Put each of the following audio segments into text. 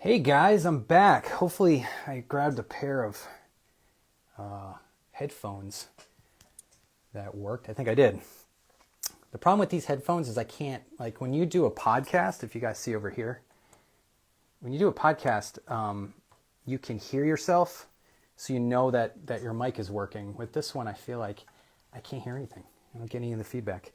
Hey guys, I'm back. Hopefully I grabbed a pair of headphones that worked. I think I did. The problem with these headphones is I can't, like when you do a podcast, if you guys see over here, when you do a podcast, you can hear yourself, so you know that your mic is working. With this one, I feel like I can't hear anything. I don't get any of the feedback.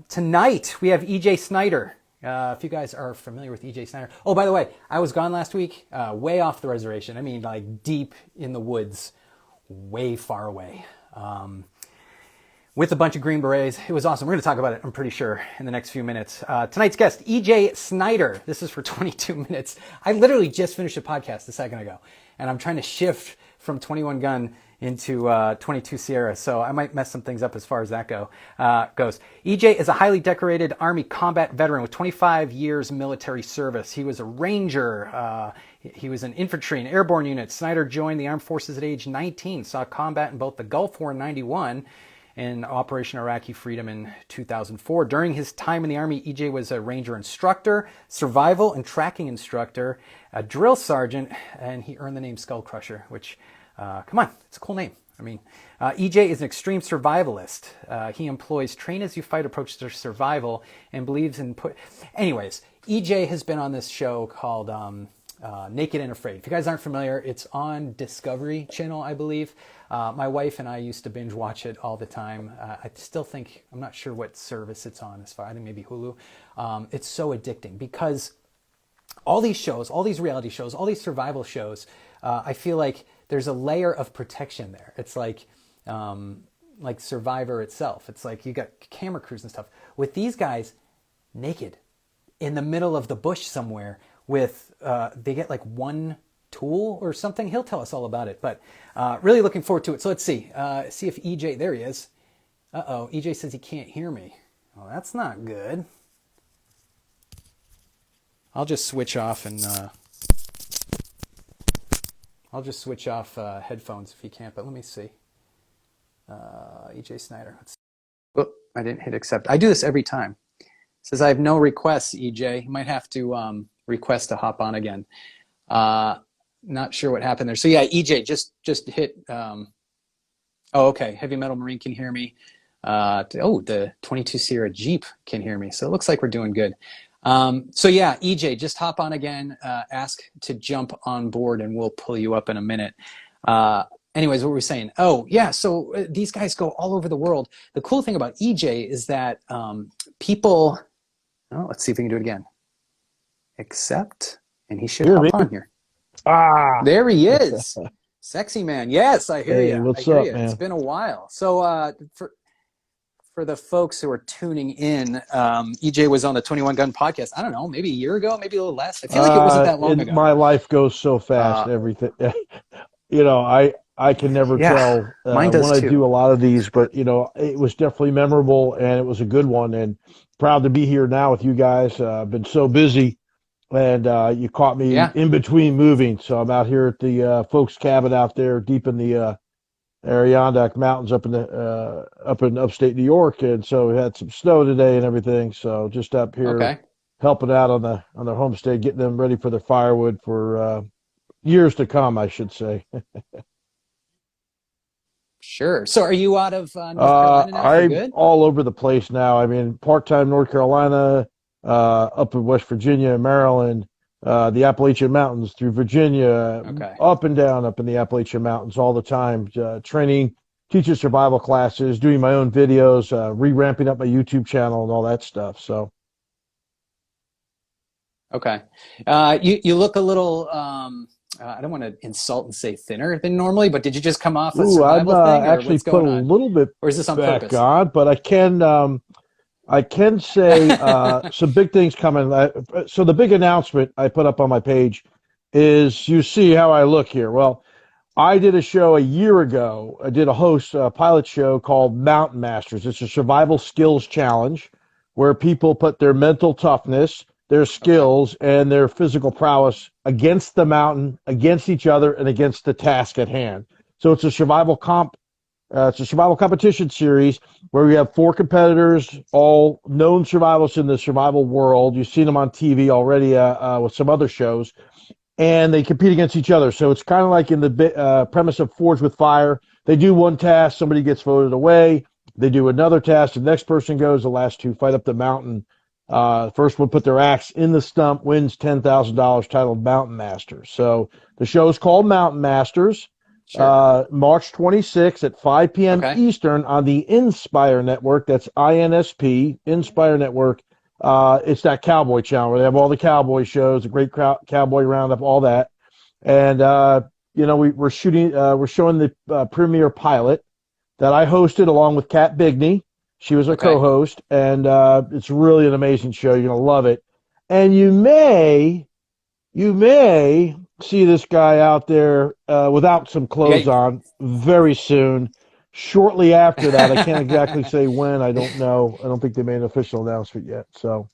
Tonight, we have EJ Snyder. If you guys are familiar with EJ Snyder. Oh, by the way, I was gone last week, way off the reservation. I mean, like deep in the woods, way far away, with a bunch of Green Berets. It was awesome. We're going to talk about it, I'm pretty sure, in the next few minutes. Tonight's guest, EJ Snyder. This is for 22 minutes. I literally just finished a podcast a second ago, and I'm trying to shift from 21 gun into 22 Sierra, so I might mess some things up as far as that goes. EJ is a highly decorated Army combat veteran with 25 years military service. He was a Ranger. He was an infantry and airborne unit. Snyder joined the armed forces at age 19, saw combat in both the Gulf War in '91 and Operation Iraqi Freedom in 2004. During his time in the Army, EJ was a Ranger Instructor, survival and tracking instructor, a drill sergeant, and he earned the name Skull Crusher, which come on, it's a cool name. I mean, EJ is an extreme survivalist. He employs train-as-you-fight approach to survival and believes in Anyways, EJ has been on this show called Naked and Afraid. If you guys aren't familiar, it's on Discovery Channel, I believe. My wife and I used to binge watch it all the time. I still think, I'm not sure what service it's on as far, I think maybe Hulu. It's so addicting because all these shows, all these reality shows, all these survival shows, I feel like there's a layer of protection there. It's like Survivor itself. It's like you got camera crews and stuff. With these guys, naked, in the middle of the bush somewhere with, they get like one tool or something. He'll tell us all about it, but really looking forward to it. So let's see. See if EJ, there he is. Uh-oh, EJ says he can't hear me. Well, that's not good. I'll just switch off and... I'll just switch off headphones if you can't, but let me see. EJ Snyder. Oh, I didn't hit accept. I do this every time. It says I have no requests, EJ. You might have to request to hop on again. Not sure what happened there. So yeah, EJ, just hit. Oh, okay. Heavy Metal Marine can hear me. The 22 Sierra Jeep can hear me. So it looks like we're doing good. So yeah, EJ, just hop on again, ask to jump on board and we'll pull you up in a minute. Anyways, what were we saying? Oh yeah, so these guys go all over the world. The cool thing about EJ is that people, let's see if we can do it again. Accept, and he should hop on here. There he is. Sexy man. Yes, I hear you. What's up, man? It's been a while. So for the folks who are tuning in, EJ was on the 21 Gun podcast. I don't know, maybe a year ago, maybe a little less. I feel like it wasn't that long ago. My life goes so fast. Everything, I can never tell mine does when too. I do a lot of these, but it was definitely memorable and it was a good one. And proud to be here now with you guys. I've been so busy, and you caught me in between moving, so I'm out here at the folks' cabin out there, deep in the Adirondack Mountains up in upstate New York, and so we had some snow today and everything. So just up here helping out on their homestead, getting them ready for their firewood for years to come, I should say. Sure. So are you out of North Carolina now? I'm all over the place now. I mean, part-time North Carolina, up in West Virginia, Maryland, the Appalachian Mountains through Virginia, up and down up in the Appalachian Mountains all the time, training, teaching survival classes, doing my own videos, re-ramping up my YouTube channel and all that stuff. So. Okay. You look a little, I don't want to insult and say thinner than normally, but did you just come off a survival thing? Or actually put a little bit or is this on back purpose? on, but I can say some big things coming. So the big announcement I put up on my page is, you see how I look here. Well, I did a show a year ago. I did a pilot show called Mountain Masters. It's a survival skills challenge where people put their mental toughness, their skills, and their physical prowess against the mountain, against each other, and against the task at hand. So it's a survival competition series where we have 4 competitors, all known survivalists in the survival world. You've seen them on TV already with some other shows. and they compete against each other. So it's kind of like in the premise of Forged with Fire. They do one task, somebody gets voted away. They do another task, the next person goes. The last two fight up the mountain. First one put their axe in the stump wins $10,000, titled Mountain Masters. So the show is called Mountain Masters. Sure. March 26th at 5 p.m. Okay. Eastern on the Inspire Network. That's INSP, Inspire Network. It's that cowboy channel where they have all the cowboy shows, the great cowboy roundup, all that. And, we're showing the premiere pilot that I hosted along with Kat Bigney. She was a co-host, and it's really an amazing show. You're going to love it. And you may see this guy out there without some clothes on very soon. Shortly after that, I can't exactly say when. I don't know. I don't think they made an official announcement yet. So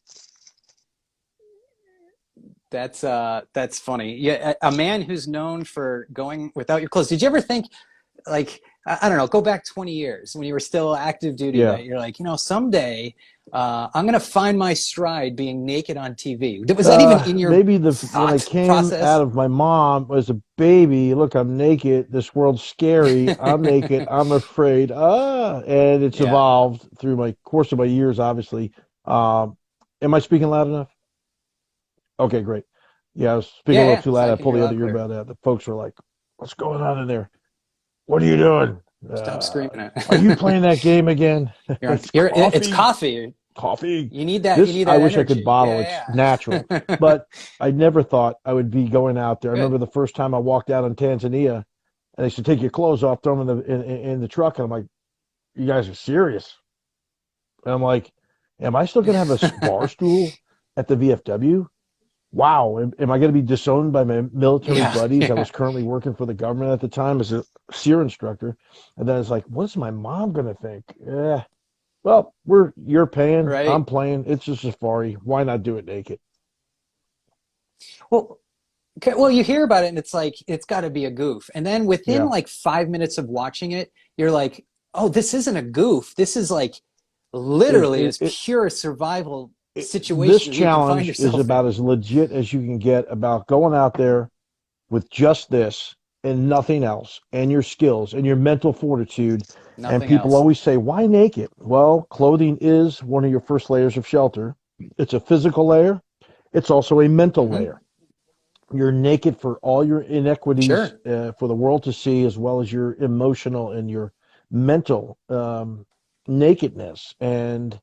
that's funny. Yeah, a man who's known for going without your clothes. Did you ever think, like, I don't know, go back 20 years when you were still active duty, that you're like, someday I'm going to find my stride being naked on TV. Was that even in your maybe when I came process? out of my mom as a baby, look, I'm naked. This world's scary. I'm naked. I'm afraid. And it's evolved through my course of my years, obviously. Am I speaking loud enough? Okay, great. Yeah, I was speaking a little too loud. I pulled the other earbud out. The folks were like, what's going on in there? What are you doing? Stop screaming it. Are you playing that game again? It's coffee. Coffee. You need that. I wish energy. I could bottle. It's natural. But I never thought I would be going out there. I remember the first time I walked out in Tanzania, and they said, take your clothes off, throw them in the truck. And I'm like, you guys are serious? And I'm like, am I still going to have a bar stool at the VFW? Wow, am I going to be disowned by my military buddies? I was currently working for the government at the time as a SERE instructor. And then it's like, what's my mom going to think? Yeah. Well, you're paying, I'm playing. It's a safari. Why not do it naked? Well, you hear about it and it's like, it's got to be a goof. And then within like 5 minutes of watching it, you're like, oh, this isn't a goof. This is like literally as pure survival situation. This challenge is about as legit as you can get, about going out there with just this and nothing else, and your skills and your mental fortitude. And people always say, why naked? Well, clothing is one of your first layers of shelter. It's a physical layer. It's also a mental layer. You're naked for all your inequities for the world to see, as well as your emotional and your mental nakedness. And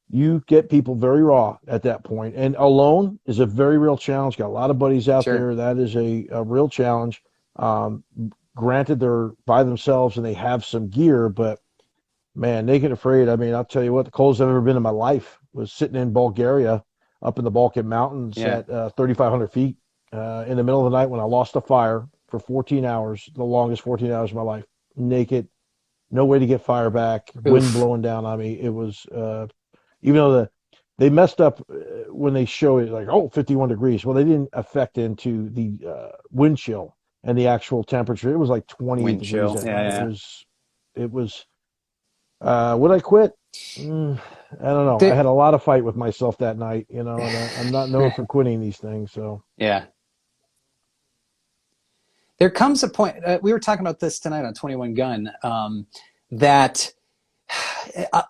you get people very raw at that point. And alone is a very real challenge. Got a lot of buddies out there. That is a real challenge. Granted, they're by themselves and they have some gear, but man, naked afraid. I mean, I'll tell you what, the coldest I've ever been in my life was sitting in Bulgaria up in the Balkan Mountains at 3,500 feet in the middle of the night when I lost a fire for 14 hours, the longest 14 hours of my life, naked, no way to get fire back, wind blowing down on me. It was, even though they messed up when they show it like, 51 degrees. Well, they didn't affect into the wind chill and the actual temperature. It was like 20 wind degrees. Chill. It was, would I quit? I don't know. I had a lot of fight with myself that night, and I'm not known for quitting these things. So yeah. There comes a point, we were talking about this tonight on 21 Gun, that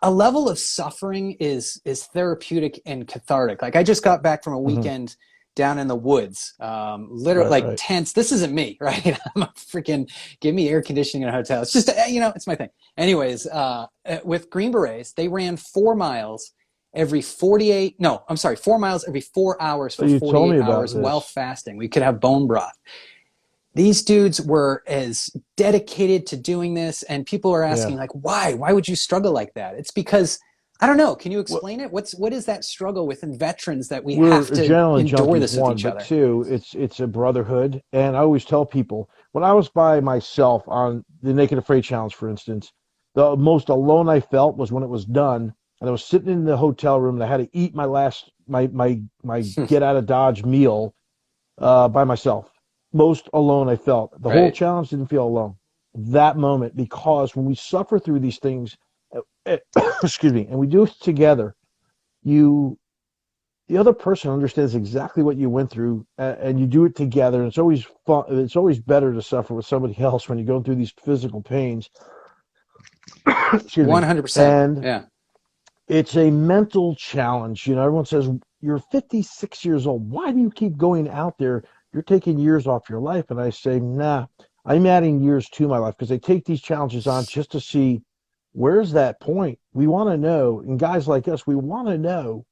a level of suffering is therapeutic and cathartic. Like I just got back from a weekend down in the woods, literally tense. This isn't me, right? I'm a freaking, give me air conditioning in a hotel. It's just, it's my thing. Anyways, with Green Berets, they ran 4 miles every 4 miles every 4 hours for 48 hours while fasting. We could have bone broth. These dudes were as dedicated to doing this, and people are asking, like, why? Why would you struggle like that? It's because, I don't know. Can you explain it? What is that struggle within veterans that we have to endure this with each other? But two, it's a brotherhood. And I always tell people, when I was by myself on the Naked Afraid Challenge, for instance, the most alone I felt was when it was done, and I was sitting in the hotel room, and I had to eat my get out of Dodge meal by myself. Most alone I felt. The whole challenge didn't feel alone. That moment, because when we suffer through these things, excuse me, and we do it together, the other person understands exactly what you went through, and you do it together. And it's always fun. It's always better to suffer with somebody else when you go through these physical pains. Excuse me. 100%. And Yeah. it's a mental challenge. You know, everyone says, you're 56 years old. Why do you keep going out there? You're taking years off your life. And I say, nah, I'm adding years to my life, because I take these challenges on just to see, where's that point. We want to know, and guys like us, we want to know,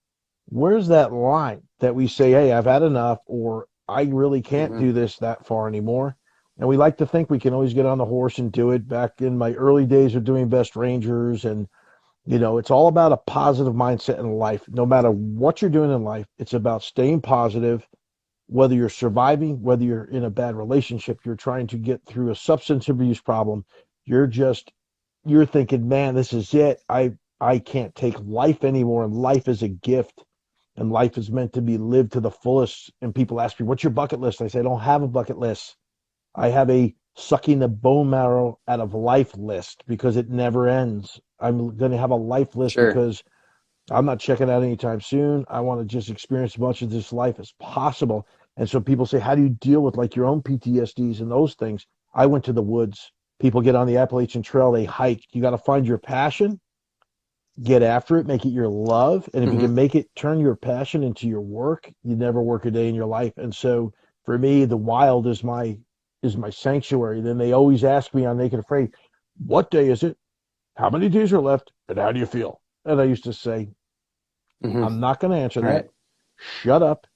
where's that line that we say, hey, I've had enough, or I really can't do this that far anymore. And we like to think we can always get on the horse and do it. Back in my early days of doing Best Rangers, and it's all about a positive mindset in life. No matter what you're doing in life, it's about staying positive. Whether you're surviving, whether you're in a bad relationship, you're trying to get through a substance abuse problem, you're thinking, man, this is it. I can't take life anymore, and life is a gift, and life is meant to be lived to the fullest. And people ask me, what's your bucket list? I say, I don't have a bucket list. I have a sucking the bone marrow out of life list, because it never ends. I'm going to have a life list because I'm not checking out anytime soon. I want to just experience as much of this life as possible. And so people say, how do you deal with like your own PTSDs and those things? I went to the woods. People get on the Appalachian Trail, they hike. You got to find your passion, get after it, make it your love. And if you can make it turn your passion into your work, you never work a day in your life. And so for me, the wild is my sanctuary. Then they always ask me on Naked Afraid, what day is it? How many days are left? And how do you feel? And I used to say, I'm not going to answer that. Shut up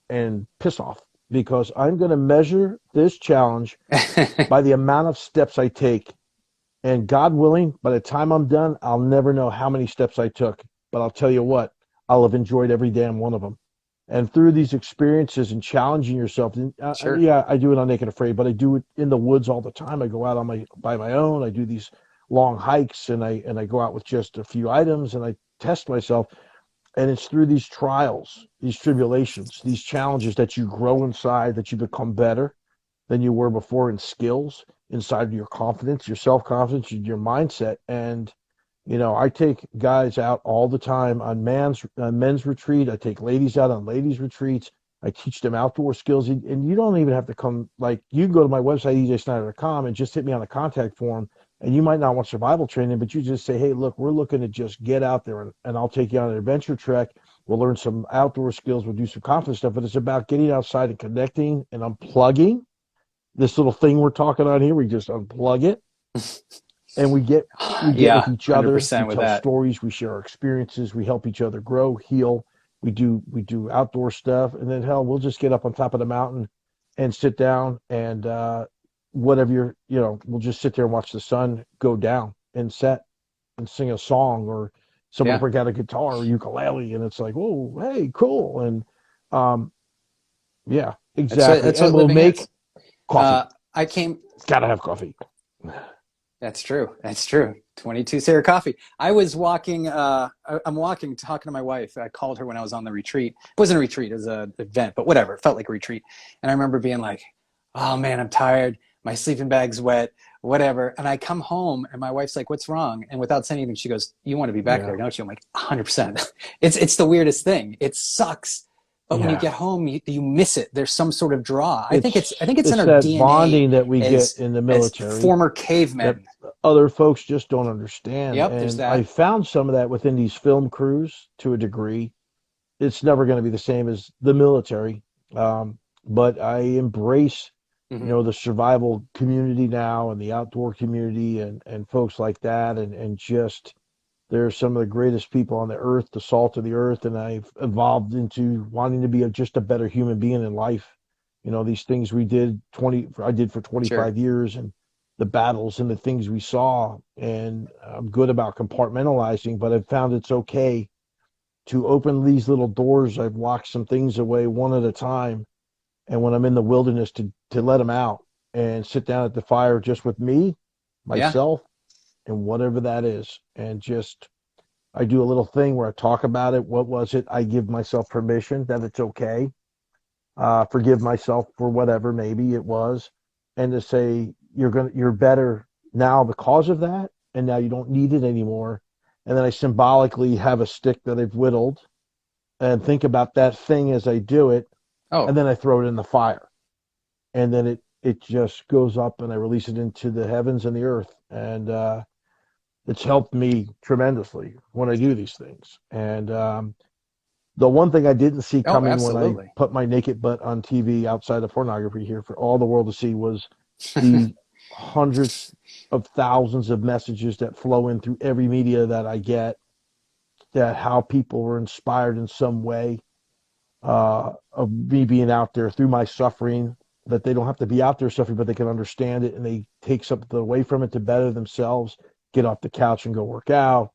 and piss off, because I'm going to measure this challenge by the amount of steps I take. And God willing, by the time I'm done, I'll never know how many steps I took. But I'll tell you what, I'll have enjoyed every damn one of them. And through these experiences and challenging yourself, yeah, I do it on Naked Afraid, but I do it in the woods all the time. I go out by my own. I do these long hikes, and I go out with just a few items, and I test myself. And it's through these trials, these tribulations, these challenges that you grow inside, that you become better than you were before in skills, inside your confidence, your self-confidence, your mindset. And, I take guys out all the time on men's retreat. I take ladies out on ladies' retreats. I teach them outdoor skills. And you don't even have to come, like, you can go to my website, ejsnyder.com, and just hit me on the contact form. And you might not want survival training, but you just say, hey, look, we're looking to just get out there, and I'll take you on an adventure trek. We'll learn some outdoor skills. We'll do some confidence stuff. But it's about getting outside and connecting and unplugging. This little thing we're talking on here, we just unplug it. And we get with each other. We tell stories. We share our experiences. We help each other grow, heal. We do outdoor stuff. And then, hell, we'll just get up on top of the mountain and sit down, and whatever we'll just sit there and watch the sun go down and set, and sing a song, or somebody break out a guitar or ukulele, and it's like, whoa, hey, cool. And yeah, exactly. That's and we'll make coffee. Gotta have coffee. That's true. 22 SERE coffee. I was walking, I'm walking, talking to my wife. I called her when I was on the retreat. It wasn't a retreat, it was an event, but whatever. It felt like a retreat. And I remember being like, oh man, I'm tired. My sleeping bag's wet, whatever. And I come home, and my wife's like, what's wrong? And without saying anything, she goes, you want to be back there, don't you? I'm like, 100%. It's the weirdest thing. It sucks. But when you get home, you miss it. There's some sort of draw. I think it's in our that DNA. Bonding that we get in the military. Former cavemen. Other folks just don't understand. Yep, and there's that. I found some of that within these film crews to a degree. It's never going to be the same as the military. But I embrace the survival community now, and the outdoor community, and folks like that. And just, they're some of the greatest people on the earth, the salt of the earth. And I've evolved into wanting to be just a better human being in life. These things I did for 25 years, and the battles and the things we saw. And I'm good about compartmentalizing, but I've found it's okay to open these little doors. I've locked some things away one at a time. And when I'm in the wilderness, to let them out and sit down at the fire just with me, myself, and whatever that is. And just, I do a little thing where I talk about it. What was it? I give myself permission that it's okay. Forgive myself for whatever maybe it was. And to say, you're better now because of that. And now you don't need it anymore. And then I symbolically have a stick that I've whittled, and think about that thing as I do it, Oh, and then I throw it in the fire, and then it just goes up, and I release it into the heavens and the earth, and it's helped me tremendously when I do these things. And the one thing I didn't see oh, coming when I absolutely. put my naked butt on TV outside of pornography here for all the world to see was the hundreds of thousands of messages that flow in through every media that I get, that how people were inspired in some way of me being out there through my suffering, that they don't have to be out there suffering, but they can understand it, and they take something away from it to better themselves, get off the couch and go work out,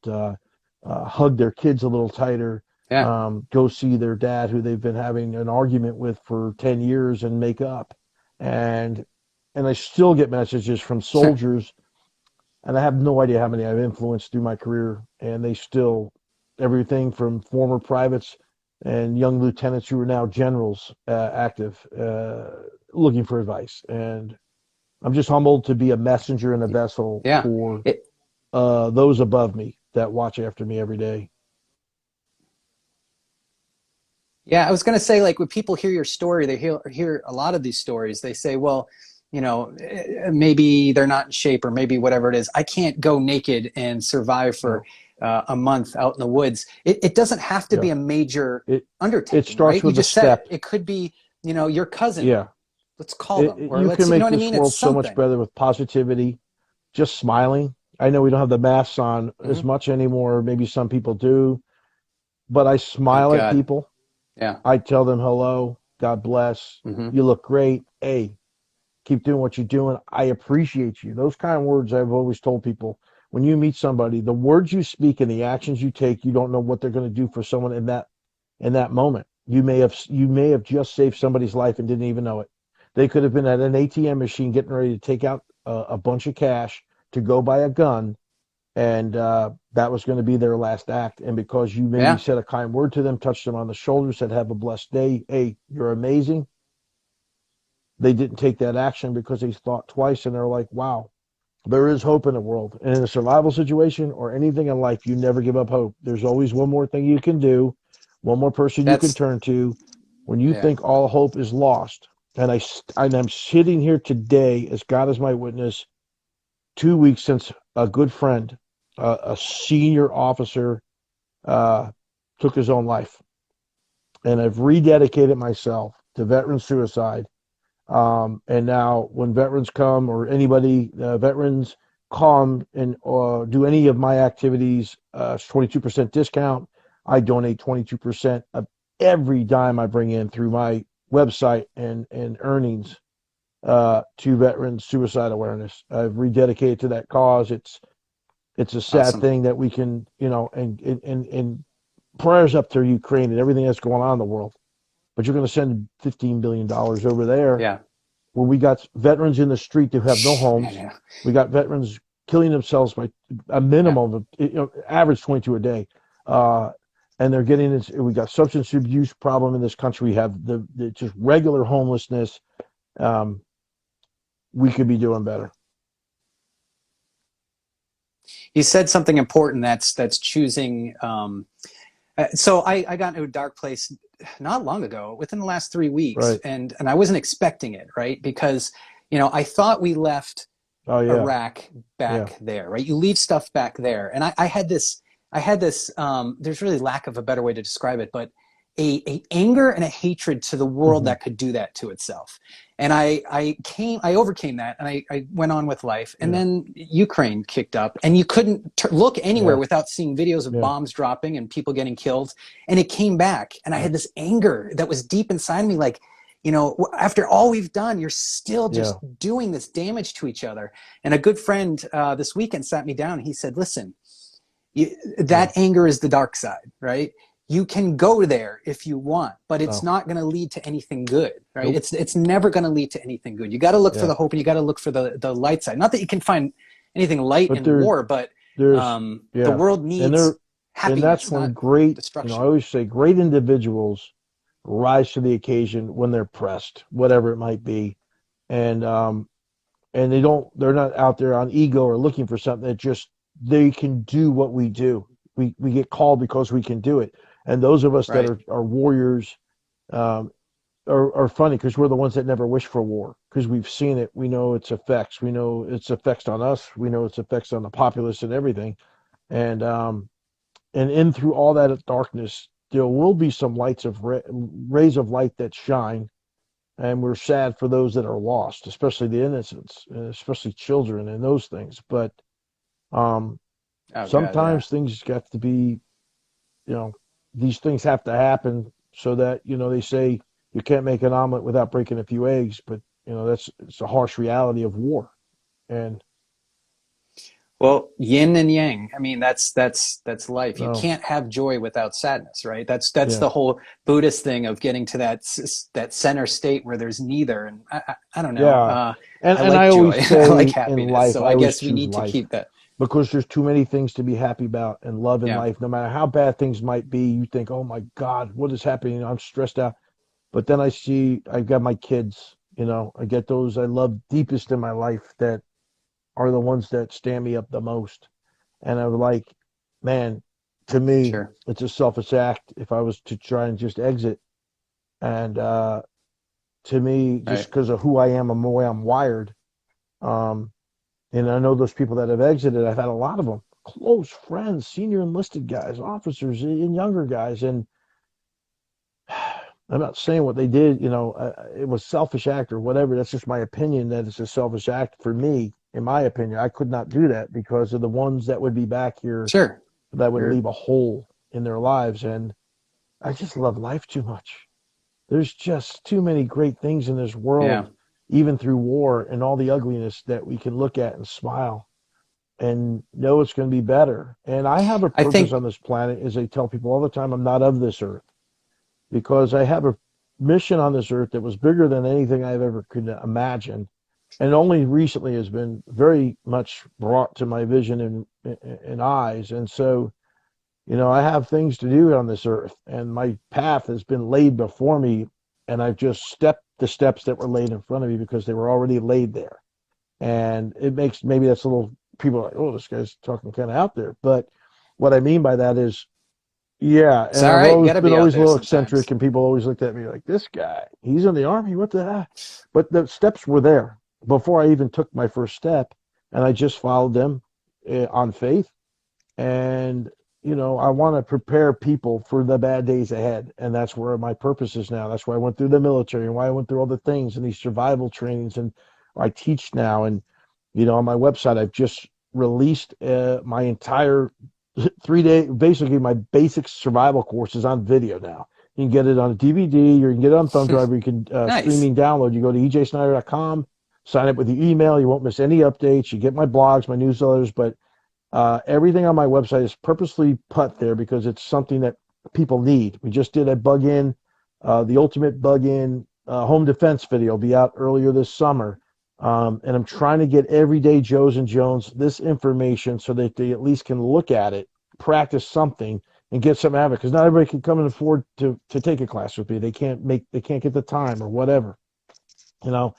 hug their kids a little tighter, Yeah. go see their dad who they've been having an argument with for 10 years and make up. And I still get messages from soldiers, and I have no idea how many I've influenced through my career, and they still, everything from former privates and young lieutenants who are now generals, active, looking for advice. And I'm just humbled to be a messenger and a vessel Yeah. for It, those above me that watch after me every day. Yeah, I was going to say, like, when people hear your story, they hear a lot of these stories. They say, well, maybe they're not in shape, or maybe whatever it is. I can't go naked and survive for No. a month out in the woods. It doesn't have to Yeah. be a major It undertaking, starts right? You with a just said it. step. It could be, your cousin. Yeah. Let's call them, or You let's, can you know make what I this mean? It's world so much something. better with positivity, just smiling. I know we don't have the masks on as Hmm. much anymore. Maybe some people do, but I Thank smile at God. people. Yeah. I tell them hello, God bless, Hmm. you look great. Hey, keep doing what you're doing. I appreciate you. Those kind of words I've always told people. When you meet somebody, the words you speak and the actions you take, you don't know what they're going to do for someone in that moment. You may have just saved somebody's life and didn't even know it. They could have been at an ATM machine getting ready to take out a bunch of cash to go buy a gun, and that was going to be their last act. And because you maybe Yeah. said a kind word to them, touched them on the shoulder, said, "Have a blessed day. Hey, you're amazing." They didn't take that action because they thought twice, and they're like, "Wow, there is hope in the world." And in a survival situation or anything in life, you never give up hope. There's always one more thing you can do, one more person you can That's, turn to when you yeah. think all hope is lost. And I'm sitting here today, as God is my witness, 2 weeks since a good friend, a senior officer, uh, took his own life, and I've rededicated myself to veteran suicide. And now, when veterans come, or anybody, veterans come and do any of my activities, 22% discount. I donate 22% of every dime I bring in through my website and earnings to veterans suicide awareness. I've rededicated to that cause. It's a sad Awesome. thing that we can, and prayers up to Ukraine and everything that's going on in the world. But you're going to send $15 billion over there, Yeah. where we got veterans in the street who have no Man, homes. yeah. We got veterans killing themselves by a Yeah. minimum of, average 22 a day. Uh, and they're getting this. We got substance abuse problem in this country. We have the just regular homelessness. Um, we could be doing better. You said something important. That's choosing. So I got into a dark place not long ago, within the last 3 weeks, Right. and I wasn't expecting it, right? Because I thought we left Oh yeah. Iraq Yeah. back there, right? You leave stuff back there, and I had this. There's really lack of a better way to describe it, but a anger and a hatred to the world Mm-hmm. that could do that to itself. And I overcame that, and I went on with life. And Yeah. then Ukraine kicked up, and you couldn't look anywhere Yeah. without seeing videos of Yeah. bombs dropping and people getting killed. And it came back, and I Yeah. had this anger that was deep inside me, like, after all we've done, you're still Yeah. just doing this damage to each other. And a good friend this weekend sat me down, and he said, listen, Yeah. that anger is the dark side, right? You can go there if you want, but it's No. not going to lead to anything good, right? Nope. It's never going to lead to anything good. You got to look for Yeah. the hope, and you got to look for the light side. Not that you can find anything light But in war, but there's the yeah, world and needs that's happiness, when not great, I destruction. always say great individuals rise to the occasion when they're pressed, whatever it might be. And they're not out there on ego or looking for something. That just, they can do what we do. We get called because we can do it. And those of us that Right. are warriors, um, are funny because we're the ones that never wish for war because we've seen it. We know its effects. We know its effects on us. We know its effects on the populace and everything. And in through all that darkness, there will be some rays of light that shine. And we're sad for those that are lost, especially the innocents, and especially children and those things. But um, Oh God, yeah. sometimes things got to be, you know, these things have to happen so that, they say you can't make an omelet without breaking a few eggs, but it's a harsh reality of war. And Well, yin and yang. I mean, that's life. You no, can't have joy without sadness, right? That's yeah, the whole Buddhist thing of getting to that center state where there's neither. And I don't know. yeah. and I and like I always joy. I like say in happiness. life, So I I always guess we choose need to life keep that. because there's too many things to be happy about and love in Yeah. life. No matter how bad things might be, you think, oh my God, what is happening? I'm stressed out. But then I've got my kids, I get those I love deepest in my life that are the ones that stand me up the most. And I was like, man, to me, Sure. it's a selfish act if I was to try and just exit. And to me, just Right. because of who I am and the way I'm wired, um, and I know those people that have exited, I've had a lot of them, close friends, senior enlisted guys, officers, and younger guys. And I'm not saying what they did, it was selfish act or whatever. That's just my opinion that it's a selfish act for me. In my opinion, I could not do that because of the ones that would be back here Sure. that would Sure. leave a hole in their lives. And I just love life too much. There's just too many great things in this Yeah. world, even through war and all the ugliness that we can look at and smile and know it's going to be better. And I have a I purpose on think this planet, as I tell people all the time, I'm not of this earth because I have a mission on this earth that was bigger than anything I've ever could imagine. And only recently has been very much brought to my vision and eyes. And so, I have things to do on this earth, and my path has been laid before me, and I've just stepped the steps that were laid in front of me because they were already laid there. And it makes maybe that's a little people are like, oh, this guy's talking kind of out there. But what I mean by that is, yeah, it's and all I've right. You always got to been be out always a there little eccentric, sometimes. and people always looked at me like, this guy, he's in the army. What the heck? But the steps were there before I even took my first step, and I just followed them on faith. And I want to prepare people for the bad days ahead, and that's where my purpose is now. That's why I went through the military and why I went through all the things and these survival trainings, and I teach now. And on my website, I've just released my entire 3 day, basically my basic survival course is on video now. You can get it on a DVD, or you can get it on thumb drive, or you can Nice. streaming download. You go to ejsnyder.com, sign up with your email. You won't miss any updates. You get my blogs, my newsletters, but everything on my website is purposely put there because it's something that people need. We just did a bug in, the ultimate bug in home defense video will be out earlier this summer. And I'm trying to get everyday Joes and Jones this information so that they at least can look at it, practice something, and get some out of it. Because not everybody can come and afford to take a class with me. They can't get the time or whatever. You know,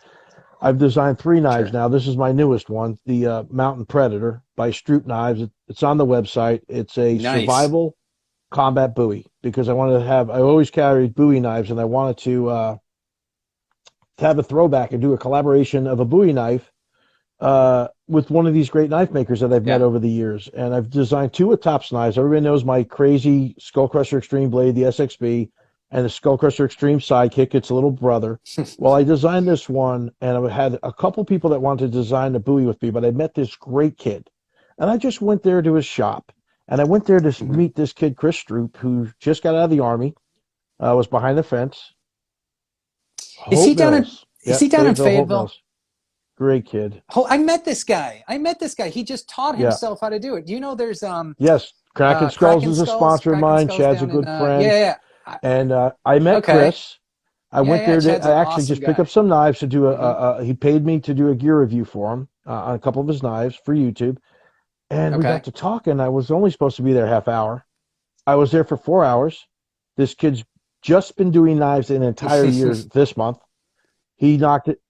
I've designed 3 knives Sure. now. This is my newest one, the Mountain Predator by Stroop Knives. It's on the website. It's a Nice. survival combat Bowie because I always carried Bowie knives, and I wanted to have a throwback and do a collaboration of a Bowie knife with one of these great knife makers that I've met Yeah. over the years. And I've designed 2 of Tops knives. Everybody knows my crazy Skull Crusher Extreme blade, the SXB, and the Skull Crusher Extreme sidekick, its little brother. Well, I designed this one, and I had a couple people that wanted to design the Bowie with me, but I met this great kid. And I just went there to his shop, and I went there to Mhm. meet this kid, Chris Stroop, who just got out of the Army, was behind the fence. Is he Hope down in Mills. is he Yep, down in Fayetteville, Hope Fayetteville? Mills. Great kid. Oh, I met this guy. I met this guy. He just taught Yeah. himself how to do it. Do you know there's Yes. Kraken Skulls is a sponsor of Kraken mine. Skulls Chad's a down in good friend. yeah, yeah. Yeah. And I met Okay. Chris. I Yeah, went yeah. there Chad's to an actually awesome just pick up guy. some knives to do Hmm. he paid me to do a gear review for him on a couple of his knives for YouTube. And we got Okay. to talking. I was only supposed to be there half hour. I was there for 4 hours. This kid's just been doing knives an entire year this month. He knocked it.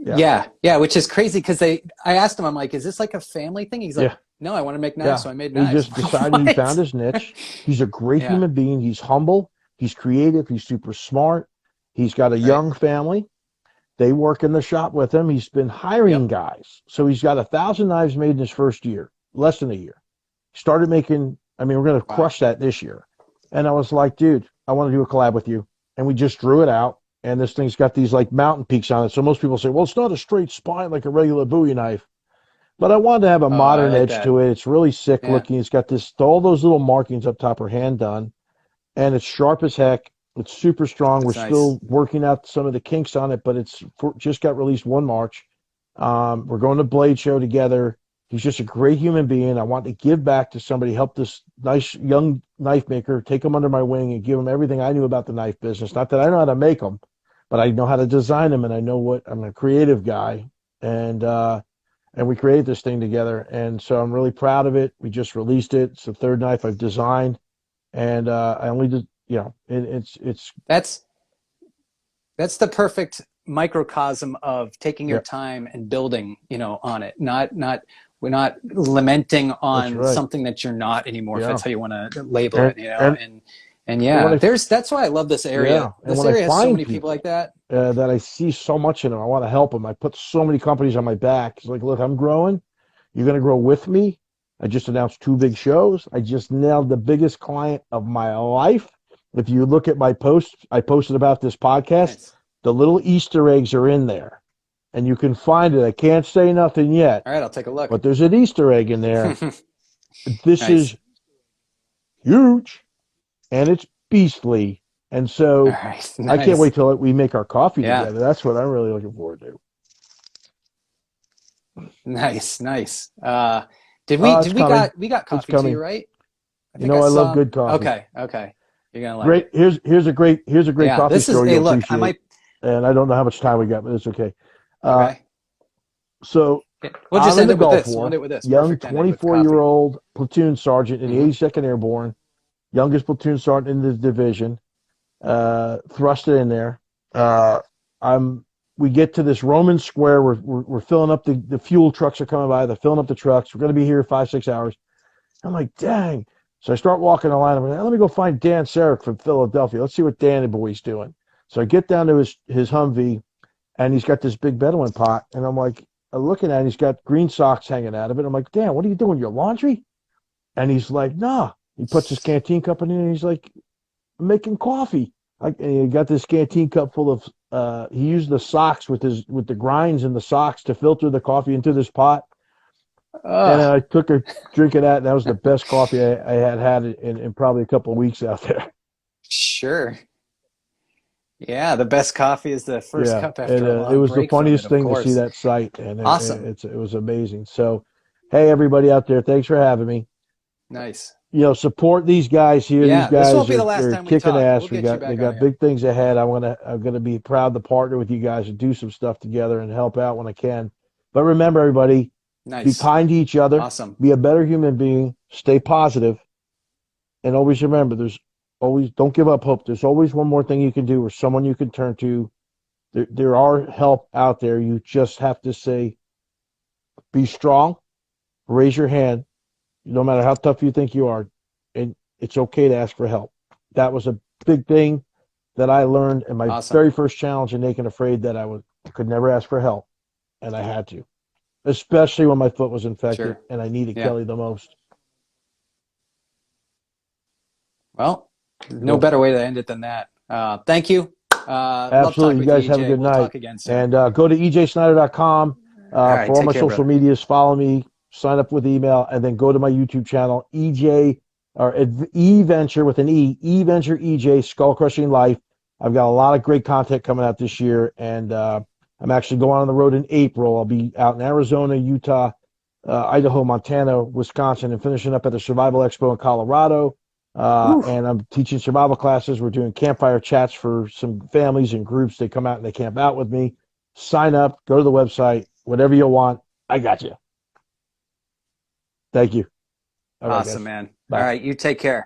Yeah. Yeah, yeah, which is crazy because I asked him, I'm like, is this like a family thing? He's like, Yeah. No, I want to make knives, Yeah. so I made He knives. just decided he found his niche. He's a great Yeah. human being. He's humble. He's creative. He's super smart. He's got a Right. young family. They work in the shop with him. He's been hiring Yep. guys. So he's got 1,000 knives made in his first year, less than a year. Started making, I mean, we're going to Wow. crush that this year. And I was like, dude, I want to do a collab with you. And we just drew it out. And this thing's got these like mountain peaks on it. So most people say, well, it's not a straight spine like a regular Bowie knife. But I wanted to have a Oh, I modern like edge that. to it. It's really sick Yeah. looking. It's got this, all those little markings up top are hand done. And it's sharp as heck. It's super strong. We're That's nice. still working out some of the kinks on it, but just got released 1 March. We're going to Blade Show together. He's just a great human being. I want to give back to somebody, help this nice young knife maker, take him under my wing and give him everything I knew about the knife business. Not that I know how to make them, but I know how to design them, and I know what I'm a creative guy. And we created this thing together. And so I'm really proud of it. We just released it. It's the 3rd knife I've designed. And I only did, it's That's the perfect microcosm of taking your yeah, time and building, on it. We're not lamenting that's on right. something that you're not anymore, if Yeah. that's how you want to label And it, and and and when yeah, that's why I love this area. This when I area has so find many people people like that. that I see so much in them, I want to help them. I put so many companies on my back. It's like, look, I'm growing. You're going to grow with me. I just announced 2 big shows. I just nailed the biggest client of my life. If you look at my post, I posted about this podcast. Nice. The little Easter eggs are in there, and you can find it. I can't say nothing yet, All right, I'll take a look. but there's an Easter egg in there. This is Nice. huge, and it's beastly. And All so right. I can't Nice. wait till we make our coffee Yeah. together. That's what I'm really looking forward to. Nice. Nice. Did It's coming. we got It's coffee to you, coming. right? I You think know I I love saw. good coffee. Okay. Okay. You're gonna like Great. it. Here's a great Yeah. coffee story Hey, you'll look, I appreciate. might. And I don't know how much time we got, but it's okay. Uh, Okay. so Yeah. We'll just I'm in end the it with Gulf this. We'll end War, it with this. young Perfect ending with 24-year coffee. old platoon sergeant in the Hmm. 82nd Airborne, youngest platoon sergeant in the division, thrusted in there. I'm we get to this Roman square. We're filling up the fuel trucks are coming by. They're filling up the trucks. We're going to be here 5-6 hours. I'm like, dang. So I start walking the line. I'm like, let me go find Dan SERE-C from Philadelphia. Let's see what Dan and boy's doing. So I get down to his Humvee, and he's got this big Bedouin pot. And I'm like, looking at it, he's got green socks hanging out of it. I'm like, Dan, what are you doing? Your laundry? And he's like, nah. He puts his canteen cup in it, and he's like, I'm making coffee. And he got this canteen cup full of. He used the socks with the grinds in the socks to filter the coffee into this pot. And Oh, I took a drink of that, and that was the best coffee I had in probably a couple of weeks out there. sure. Yeah, the best coffee is the first Yeah, cup and after a it long was the break from it, funniest of thing to see course. that site, and Awesome. it was amazing. So, hey, everybody out there, thanks for having me. Nice. Support these guys here. These Yeah, this won't guys be the are last they're time we kicking talk. We'll ass. get you They back on got here. big things ahead. I'm gonna be proud to partner with you guys and do some stuff together and help out when I can. But remember, everybody, be Nice. kind to each other, Awesome. be a better human being, stay positive, and always remember there's always don't give up hope. There's always one more thing you can do or someone you can turn to. There are help out there. You just have to say, be strong, raise your hand, no matter how tough you think you are, and it's okay to ask for help. That was a big thing that I learned in my Awesome. very first challenge in Naked Afraid that I could never ask for help, and I had to, especially when my foot was infected Sure. and I needed Yeah. Kelly the most. Well, no Cool. better way to end it than that. Thank you. Love talking Absolutely. You with you, guys have a EJ. good We'll night. talk again soon. And go to ejsnyder.com All right. for all Take my care, social brother. medias. Follow me, sign up with email, and then go to my YouTube channel, EJ or E Venture with an E Venture EJ Skull Crushing Life. I've got a lot of great content coming out this year, and I'm actually going on the road in April. I'll be out in Arizona, Utah, Idaho, Montana, Wisconsin, and finishing up at the Survival Expo in Colorado. Whew. And I'm teaching survival classes. We're doing campfire chats for some families and groups. They come out and they camp out with me. Sign up, go to the website, whatever you want. I got you. Thank you. All right, Awesome, guys. man. All Bye. right. You take care.